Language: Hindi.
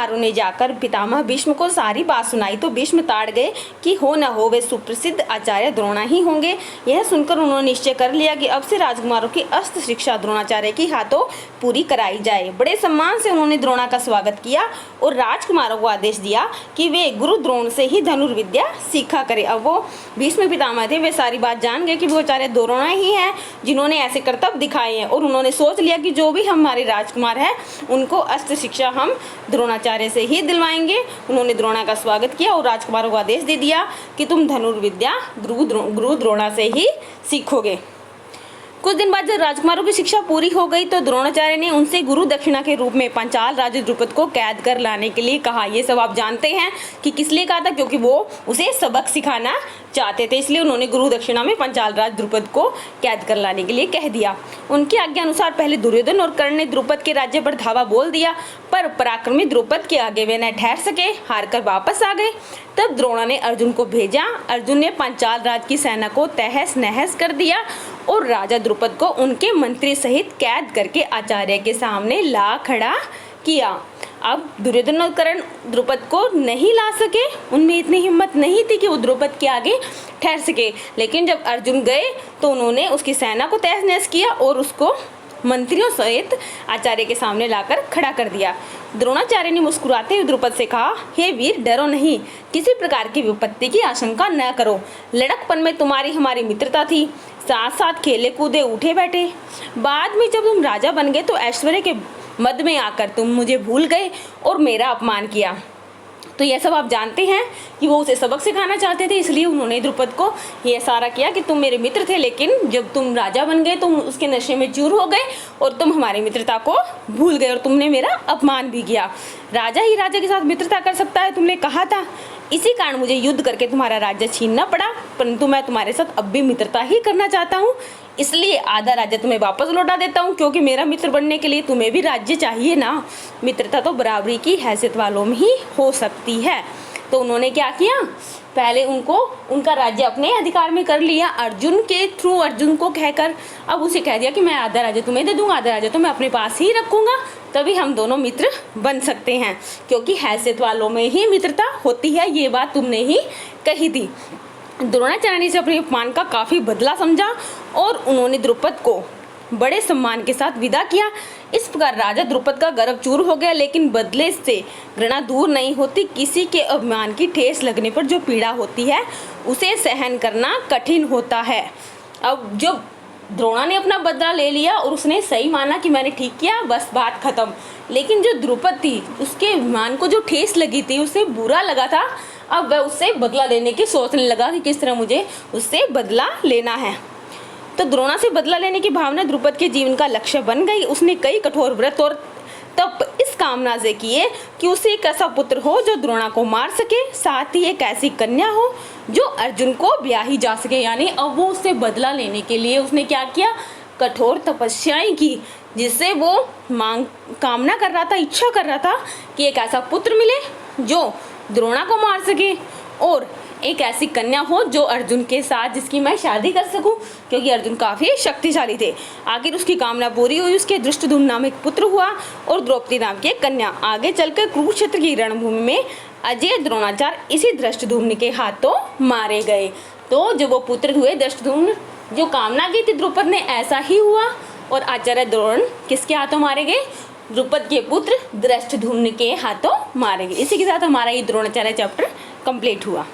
कुमारों ने जाकर पितामह भीष्म को सारी बात सुनाई तो भीष्म ताड़ गए कि हो न हो वे सुप्रसिद्ध आचार्य द्रोणा ही होंगे। यह सुनकर उन्होंने निश्चय कर लिया कि अब से राजकुमारों की अस्त्र शिक्षा द्रोणाचार्य के हाथों पूरी कराई जाए। बड़े सम्मान से उन्होंने द्रोणा का स्वागत किया और राजकुमारों को आदेश दिया कि वे गुरु द्रोण से ही धनुर्विद्या सीखा करें। अब वो भीष्म पितामह थे, वे सारी बात जान गए कि वो आचार्य द्रोणा ही हैं जिन्होंने ऐसे कर्तव्य दिखाए हैं, और उन्होंने सोच लिया कि जो भी हमारे राजकुमार हैं उनको अस्त्र शिक्षा हम द्रोणाचार्य से ही दिलवाएंगे। उन्होंने द्रोणा का स्वागत किया और राजकुमारों को आदेश दे दिया कि तुम धनुर्विद्या गुरु द्रोणा से ही सीखोगे। कुछ दिन बाद जब राजकुमारों की शिक्षा पूरी हो गई तो द्रोणाचार्य ने उनसे गुरु दक्षिणा के रूप में पांचाल राजा द्रुपद को कैद कर लाने के लिए कहा। ये सब आप जानते हैं कि किस लिए कहा था, क्योंकि वो उसे सबक सिखाना चाहते थे, इसलिए उन्होंने गुरु दक्षिणा में पांचाल राज द्रुपद को कैद कर लाने के लिए कह दिया। उनकी आज्ञा अनुसार पहले दुर्योधन और कर्ण ने द्रुपद के राज्य पर धावा बोल दिया, पर पराक्रमी द्रुपद के आगे वे न ठहर सके, हार कर वापस आ गए। तब द्रोणा ने अर्जुन को भेजा। अर्जुन ने पांचाल राज की सेना को तहस नहस कर दिया और राजा द्रुपद को उनके मंत्री सहित कैद करके आचार्य के सामने ला खड़ा किया। अब दुर्योधन और कर्ण द्रुपद को नहीं ला सके, उनमें इतनी हिम्मत नहीं थी कि वो द्रुपद के आगे ठहर सके, लेकिन जब अर्जुन गए तो उन्होंने उसकी सेना को तहस नहस किया और उसको मंत्रियों सहित आचार्य के सामने लाकर खड़ा कर दिया। द्रोणाचार्य ने मुस्कुराते हुए द्रुपद से कहा, हे वीर, डरो नहीं, किसी प्रकार की विपत्ति की आशंका न करो। लड़कपन में तुम्हारी हमारी मित्रता थी, साथ साथ खेले कूदे उठे बैठे। बाद में जब तुम राजा बन गए तो ऐश्वर्य के मद में आकर तुम मुझे भूल गए और मेरा अपमान किया। तो यह सब आप जानते हैं कि वो उसे सबक सिखाना चाहते थे, इसलिए उन्होंने द्रुपद को यह सारा किया कि तुम मेरे मित्र थे, लेकिन जब तुम राजा बन गए तुम उसके नशे में चूर हो गए और तुम हमारी मित्रता को भूल गए और तुमने मेरा अपमान भी किया। राजा ही राजा के साथ मित्रता कर सकता है, तुमने कहा था। इसी कारण मुझे युद्ध करके तुम्हारा राज्य छीनना पड़ा, परंतु मैं तुम्हारे साथ अब भी मित्रता ही करना चाहता हूँ, इसलिए आधा राज्य तुम्हें वापस लौटा देता हूँ, क्योंकि मेरा मित्र बनने के लिए तुम्हें भी राज्य चाहिए ना। मित्रता तो बराबरी की हैसियत वालों में ही हो सकती है। तो उन्होंने क्या किया, पहले उनका राज्य अपने अधिकार में कर लिया अर्जुन के थ्रू, अर्जुन को कहकर अब उसे कह दिया कि मैं आधा राज्य तुम्हें दे दूंगा, आधा राज्य तो मैं अपने पास ही रखूंगा, तभी हम दोनों मित्र बन सकते हैं, क्योंकि हैसियत वालों में ही मित्रता होती है। ये बात तुमने ही कही थी। द्रोणाचार्य ने अपने अपमान का काफ़ी बदला समझा और उन्होंने द्रुपद को बड़े सम्मान के साथ विदा किया। इस प्रकार राजा द्रुपद का गर्व चूर हो गया, लेकिन बदले से घृणा दूर नहीं होती। किसी के अपमान की ठेस लगने पर जो पीड़ा होती है उसे सहन करना कठिन होता है। अब जो द्रोणा ने अपना बदला ले लिया और उसने सही माना कि मैंने ठीक किया, बस बात खत्म। लेकिन जो द्रुपद थी उसके अभिमान को जो ठेस लगी थी, उसे बुरा लगा था, अब वह उससे बदला लेने की सोचने लगा कि किस तरह मुझे उससे बदला लेना है। तो द्रोणा से बदला लेने की भावना द्रुपद के जीवन का लक्ष्य बन गई। उसने कई कठोर व्रत और तप इस कामना से किए कि उसे एक ऐसा पुत्र हो जो द्रोणा को मार सके, साथ ही एक ऐसी कन्या हो जो अर्जुन को ब्याही जा सके। यानी अब वो उससे बदला लेने के लिए उसने क्या किया, कठोर तपस्याएं की, जिससे वो कामना कर रहा था, इच्छा कर रहा था कि एक ऐसा पुत्र मिले जो द्रोणा को मार सके और एक ऐसी कन्या हो जो अर्जुन के साथ जिसकी मैं शादी कर सकूं, क्योंकि अर्जुन काफ़ी शक्तिशाली थे। आखिर उसकी कामना पूरी हुई, उसके धृष्टद्युम्न नाम एक पुत्र हुआ और द्रौपदी नाम की एक कन्या। आगे चलकर कुरुक्षेत्र की रणभूमि में अजय द्रोणाचार्य इसी धृष्टद्युम्न के हाथों मारे गए। तो जब वो पुत्र हुए धृष्टद्युम्न, जो कामना की थी द्रुपद ने, ऐसा ही हुआ और आचार्य द्रोण किसके हाथों मारे गए, द्रुपद के पुत्र धृष्टद्युम्न के हाथों मारे गए। इसी के साथ हमारा ये द्रोणाचार्य चैप्टर कंप्लीट हुआ।